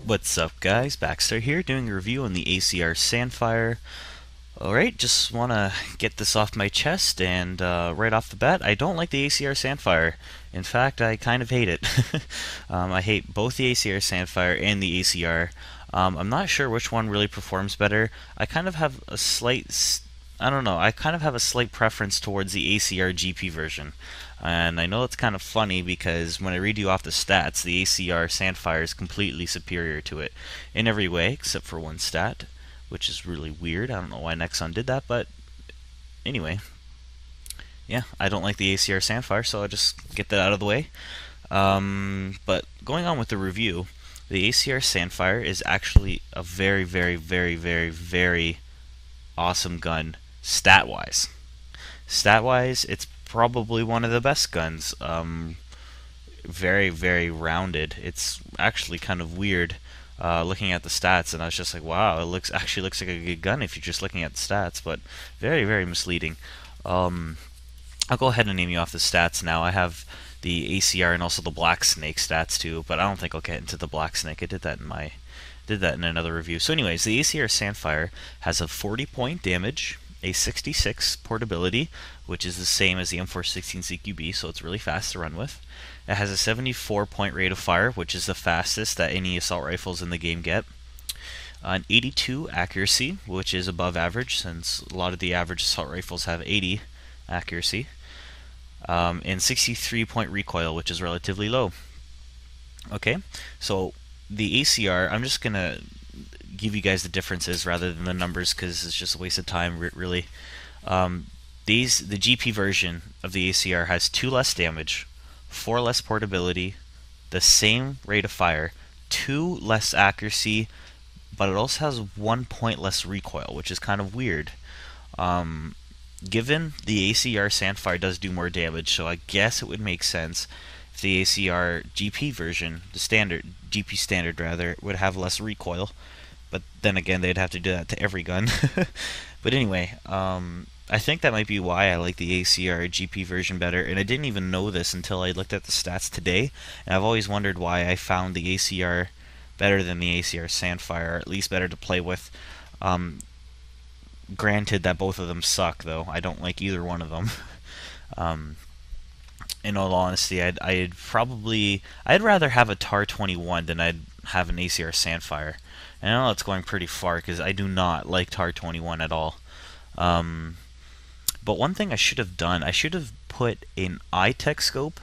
What's up, guys? Baxstar here, doing a review on the ACR Sandfire. Alright, just want to get this off my chest, and right off the bat, I don't like the ACR Sandfire. In fact, I kind of hate it. I hate both the ACR Sandfire and the ACR. I'm not sure which one really performs better. I kind of have a slight, I don't know, I kind of have a slight preference towards the ACR GP version. And I know it's kind of funny because when I read you off the stats, the ACR Sandfire is completely superior to it in every way except for one stat, which is really weird. I don't know why Nexon did that, but anyway. Yeah, I don't like the ACR Sandfire, so I'll just get that out of the way. But going on with the review, the ACR Sandfire is actually a very, very, very, very, very awesome gun stat-wise. Stat-wise, it's probably one of the best guns. Very, very rounded. It's actually kind of weird looking at the stats, and I was just like, wow, it actually looks like a good gun if you're just looking at the stats, but very, very misleading. I'll go ahead and name you off the stats now. I have the ACR and also the Black Snake stats too, but I don't think I'll get into the Black Snake. I did that in another review. So anyways, the ACR Sandfire has a 40-point damage, a 66 portability, which is the same as the M416 CQB, so it's really fast to run with. It has a 74-point rate of fire, which is the fastest that any assault rifles in the game get. An 82 accuracy, which is above average, since a lot of the average assault rifles have 80 accuracy. And 63-point recoil, which is relatively low. Okay, so the ACR, I'm just going to give you guys the differences rather than the numbers because it's just a waste of time, really. The GP version of the ACR has 2 less damage, 4 less portability, the same rate of fire, 2 less accuracy, but it also has 1 point less recoil, which is kind of weird. Given the ACR Sandfire does do more damage, so I guess it would make sense if the ACR GP version, the standard GP standard rather, would have less recoil. But then again, they'd have to do that to every gun. But anyway, I think that might be why I like the ACR GP version better, and I didn't even know this until I looked at the stats today, and I've always wondered why I found the ACR better than the ACR Sandfire, or at least better to play with. Granted that both of them suck, though. I don't like either one of them. In all honesty, I'd rather have a TAR 21 than I'd have an ACR Sandfire. And I know it's going pretty far because I do not like TAR 21 at all. But one thing I should have done, I should have put an iTech scope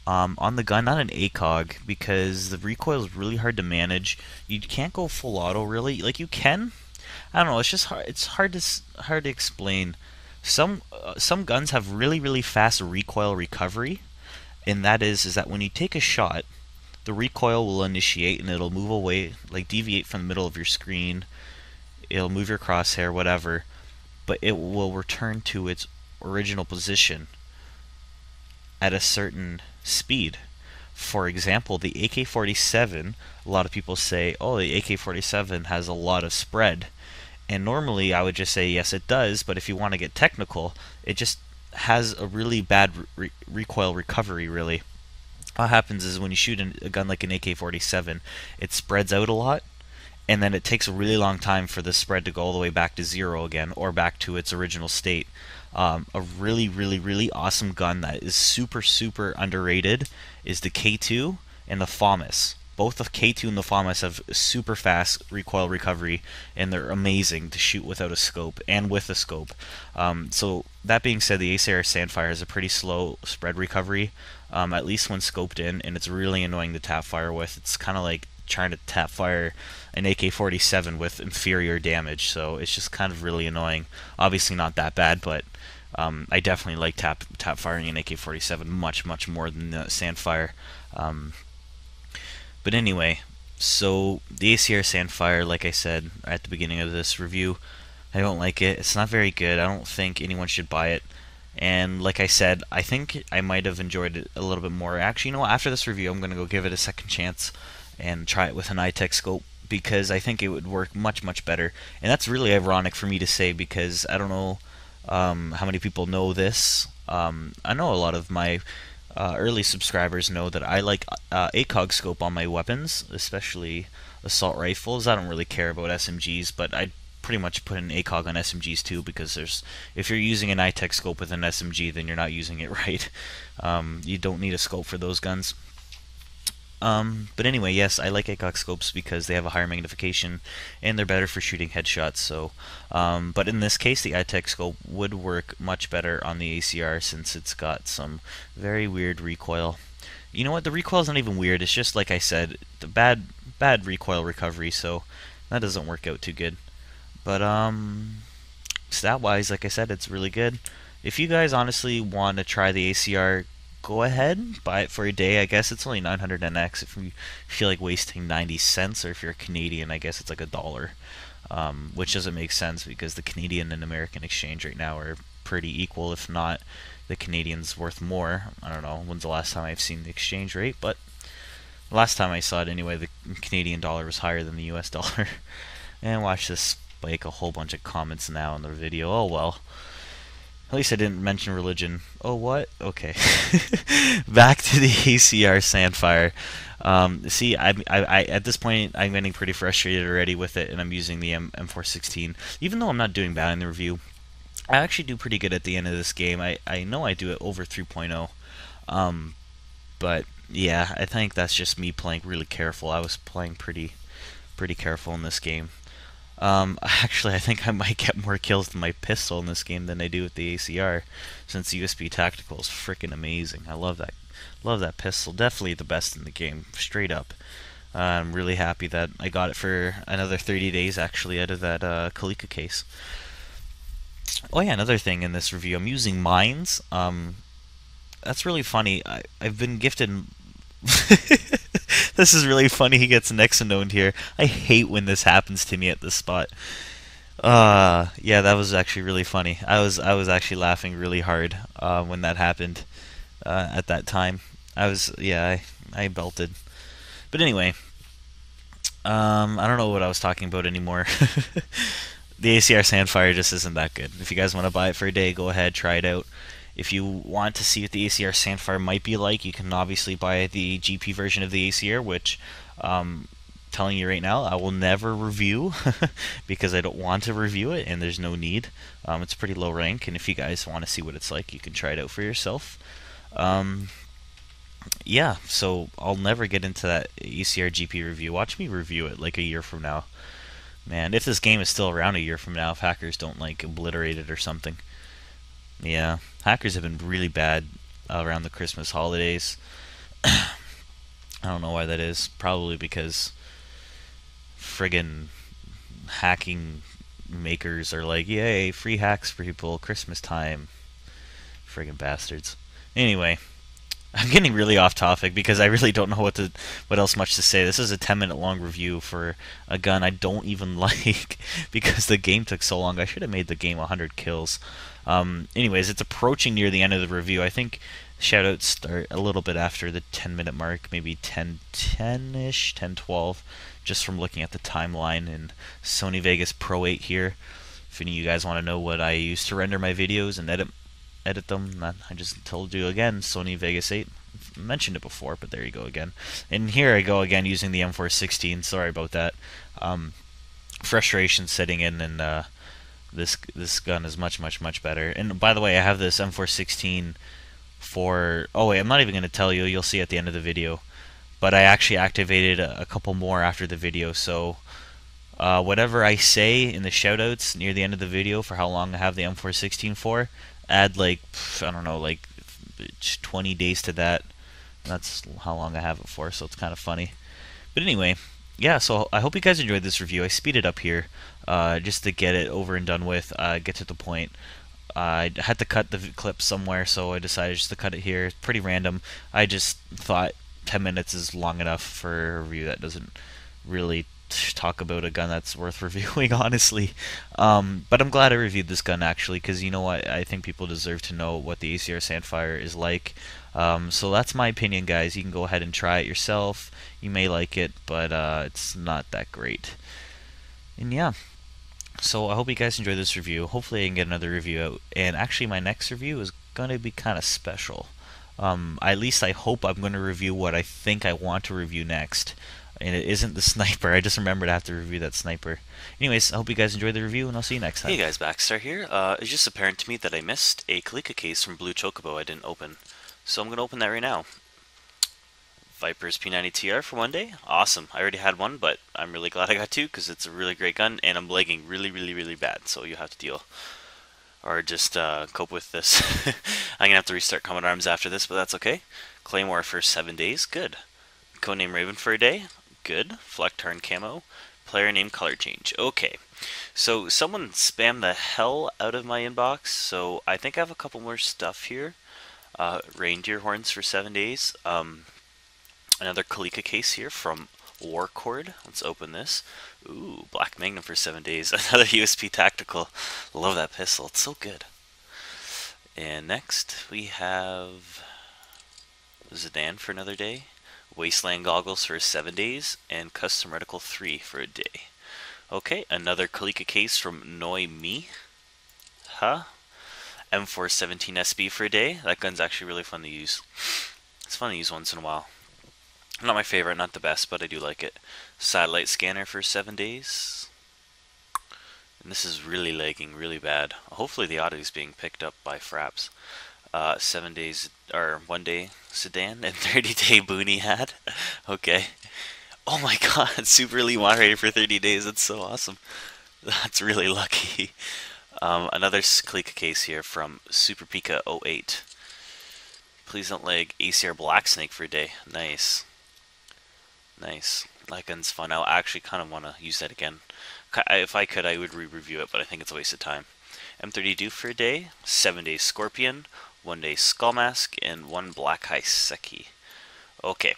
on the gun, not an ACOG, because the recoil is really hard to manage. You can't go full auto, really. Like, you can. I don't know. It's just hard. It's hard to explain. Some guns have really, really fast recoil recovery, and that is that when you take a shot, the recoil will initiate and it'll move away, like deviate from the middle of your screen. It'll move your crosshair, whatever, but it will return to its original position at a certain speed. For example, the AK-47, a lot of people say, oh, the AK-47 has a lot of spread. And normally I would just say, yes, it does, but if you want to get technical, it just has a really bad recoil recovery, really. What happens is when you shoot a gun like an AK-47, it spreads out a lot, and then it takes a really long time for the spread to go all the way back to 0 again, or back to its original state. A really, really, really awesome gun that is super, super underrated is the K2 and the FAMAS. Both the K2 and the FAMAS have super fast recoil recovery, and they're amazing to shoot without a scope and with a scope. So that being said, the ACR Sandfire has a pretty slow spread recovery, at least when scoped in, and it's really annoying to tap fire with. It's kind of like trying to tap fire an AK-47 with inferior damage, so it's just kind of really annoying. Obviously not that bad, but I definitely like tap firing an AK-47 much, much more than the Sandfire. But anyway, so the ACR Sandfire, like I said at the beginning of this review, I don't like it. It's not very good. I don't think anyone should buy it. And like I said, I think I might have enjoyed it a little bit more. Actually, you know what? After this review, I'm going to go give it a second chance and try it with an iTech scope, because I think it would work much, much better. And that's really ironic for me to say, because I don't know how many people know this. I know a lot of my early subscribers know that I like ACOG scope on my weapons, especially assault rifles. I don't really care about SMGs, but I pretty much put an ACOG on SMGs too, because if you're using an iTech scope with an SMG, then you're not using it right. You don't need a scope for those guns. But anyway, yes, I like ACOG scopes because they have a higher magnification and they're better for shooting headshots. So, but in this case, the iTech scope would work much better on the ACR since it's got some very weird recoil. You know what? The recoil is not even weird. It's just like I said, the bad recoil recovery. So that doesn't work out too good. But stat-wise, like I said, it's really good. If you guys honestly want to try the ACR, go ahead, buy it for a day. I guess it's only 900 NX if you feel like wasting 90 cents, or if you're a Canadian, I guess it's like $1, which doesn't make sense because the Canadian and American exchange right now are pretty equal, if not the Canadian's worth more. I don't know when's the last time I've seen the exchange rate, but last time I saw it anyway, the Canadian dollar was higher than the US dollar. And watch this spike a whole bunch of comments now in the video. Oh well. At least I didn't mention religion. Oh, what? Okay. Back to the ACR Sandfire. See, I at this point, I'm getting pretty frustrated already with it, and I'm using the M416. Even though I'm not doing bad in the review, I actually do pretty good at the end of this game. I know I do it over 3.0. But, yeah, I think that's just me playing really careful. I was playing pretty careful in this game. Actually, I think I might get more kills with my pistol in this game than I do with the ACR, since USB Tactical is freaking amazing. I love that pistol. Definitely the best in the game, straight up. I'm really happy that I got it for another 30 days, actually, out of that Kalika case. Oh yeah, another thing in this review, I'm using mines. That's really funny. I've been gifted... This is really funny. He gets Nexononed here. I hate when this happens to me at this spot. Yeah, that was actually really funny. I was actually laughing really hard when that happened at that time. I belted. But anyway, I don't know what I was talking about anymore. The ACR Sandfire just isn't that good. If you guys want to buy it for a day, go ahead, try it out. If you want to see what the ACR Sandfire might be like, you can obviously buy the GP version of the ACR, which, telling you right now, I will never review because I don't want to review it, and there's no need. It's pretty low rank, and if you guys want to see what it's like, you can try it out for yourself. Yeah, so I'll never get into that ACR GP review. Watch me review it like a year from now. Man, if this game is still around a year from now, if hackers don't like obliterate it or something. Yeah, hackers have been really bad around the Christmas holidays. I don't know why that is. Probably because friggin' hacking makers are like, yay, free hacks for people, Christmas time. Friggin' bastards. Anyway, I'm getting really off topic because I really don't know what else much to say. This is a 10-minute long review for a gun I don't even like because the game took so long. I should have made the game 100 kills. Anyways, it's approaching near the end of the review. I think shoutouts start a little bit after the 10-minute mark, maybe 10-10-ish, 10-12, just from looking at the timeline in Sony Vegas Pro 8 here. If any of you guys want to know what I use to render my videos and edit them, I just told you again, Sony Vegas 8. I've mentioned it before, but there you go again. And here I go again using the M416. Sorry about that. Frustration setting in, and this gun is much better. And by the way, I have this M416 for... Oh wait, I'm not even going to tell you. You'll see at the end of the video. But I actually activated a couple more after the video, so whatever I say in the shoutouts near the end of the video for how long I have the M416 for, add like, I don't know, like 20 days to that. That's how long I have it for, so it's kind of funny. But anyway, yeah, so I hope you guys enjoyed this review. I speeded up here just to get it over and done with, get to the point. I had to cut the clip somewhere, so I decided just to cut it here. It's pretty random. I just thought 10 minutes is long enough for a review that doesn't really talk about a gun that's worth reviewing, honestly. But I'm glad I reviewed this gun, actually, because you know what? I think people deserve to know what the ACR Sandfire is like. So that's my opinion, guys. You can go ahead and try it yourself. You may like it, but it's not that great. And yeah. So I hope you guys enjoyed this review. Hopefully I can get another review out. And actually my next review is going to be kind of special. At least I hope I'm going to review what I think I want to review next. And it isn't the sniper. I just remembered I have to review that sniper. Anyways, I hope you guys enjoyed the review, and I'll see you next time. Hey guys, Baxstar here. It's just apparent to me that I missed a Kalika case from Blue Chocobo I didn't open. So I'm going to open that right now. Viper's P90TR for one day. Awesome. I already had one, but I'm really glad I got two because it's a really great gun, and I'm lagging really bad, so you have to deal. Or just cope with this. I'm going to have to restart Common Arms after this, but that's okay. Claymore for 7 days. Good. Codename Raven for a day. Good. Flectarn camo. Player name color change. Okay. So someone spammed the hell out of my inbox, so I think I have a couple more stuff here. Reindeer horns for 7 days. Another Kalika case here from Warcord. Let's open this. Ooh, Black Magnum for 7 days. Another USP Tactical. Love that pistol. It's so good. And next we have Zidane for another day. Wasteland Goggles for 7 days. And Custom Reticle 3 for a day. Okay, another Kalika case from Noemi. Huh? M417 SB for a day. That gun's actually really fun to use. It's fun to use once in a while. Not my favorite, not the best, but I do like it. Satellite scanner for 7 days. And this is really lagging really bad. Hopefully the audio is being picked up by Fraps. 7 days, or 1 day sedan, and 30-day boonie hat. Okay. Oh my god, Super Elite moderator for 30 days. That's so awesome. That's really lucky. Another Kalika case here from Super Pika 08. Please don't lag. ACR Black Snake for a day. Nice. Nice. That gun's fun. I actually kind of want to use that again. If I could, I would re-review it, but I think it's a waste of time. M32 for a day. 7 days Scorpion. 1 day Skull Mask. And 1 Black Haiseki. Okay.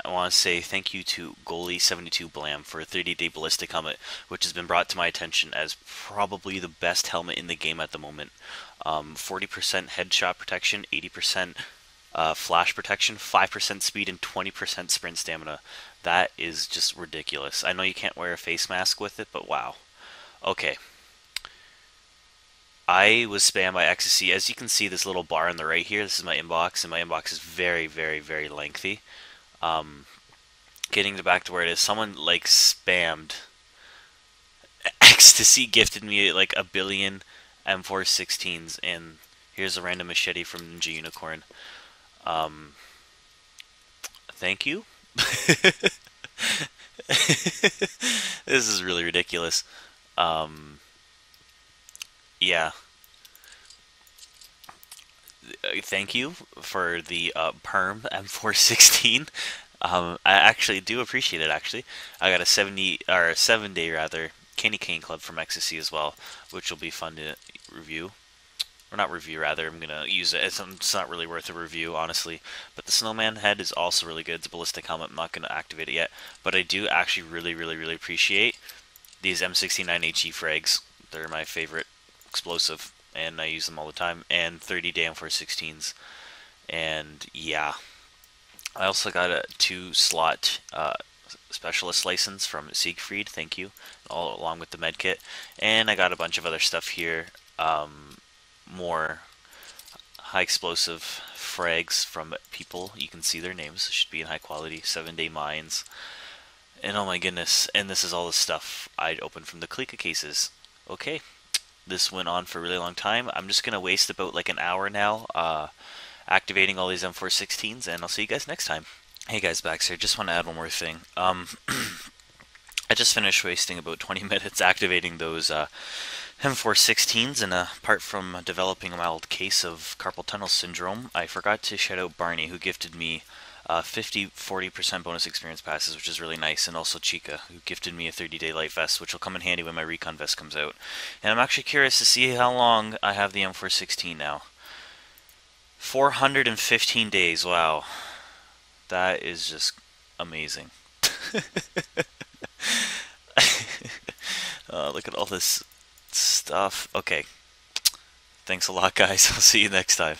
I want to say thank you to Goalie72 Blam for a 30-day ballistic helmet, which has been brought to my attention as probably the best helmet in the game at the moment. 40% headshot protection, 80% flash protection, 5% speed, and 20% sprint stamina. That is just ridiculous. I know you can't wear a face mask with it, but wow. Okay. I was spammed by ecstasy. As you can see, this little bar on the right here, this is my inbox, and my inbox is very lengthy. Getting back to where it is, someone like spammed ecstasy, gifted me like a billion M416s, and here's a random machete from Ninja Unicorn. Thank you. This is really ridiculous. Yeah. Thank you for the perm M416. I actually do appreciate it. Actually, I got a 7-day rather Candy Cane Club from Ecstasy as well, which will be fun to review. Or not review, rather. I'm gonna use it. It's not really worth a review, honestly. But the Snowman head is also really good. It's a ballistic helmet. I'm not gonna activate it yet, but I do actually really appreciate these M69HE frags. They're my favorite explosive, and I use them all the time. And 30-day M416s. And yeah. I also got a 2-slot specialist license from Siegfried, thank you, along with the medkit. And I got a bunch of other stuff here, more high explosive frags from people. You can see their names, should be in high quality, 7-day mines. And oh my goodness, and this is all the stuff I'd opened from the Kalika cases. Okay, this went on for a really long time. I'm just going to waste about like an hour now, activating all these M416s, and I'll see you guys next time. Hey guys, Baxstar, just want to add one more thing. I just finished wasting about 20 minutes activating those M416s, and apart from developing a mild case of carpal tunnel syndrome, I forgot to shout out Barney, who gifted me 40% bonus experience passes, which is really nice, and also Chica, who gifted me a 30-day light vest, which will come in handy when my recon vest comes out. And I'm actually curious to see how long I have the M416 now. 415 days, wow. That is just amazing. Look at all this stuff. Okay. Thanks a lot, guys. I'll see you next time.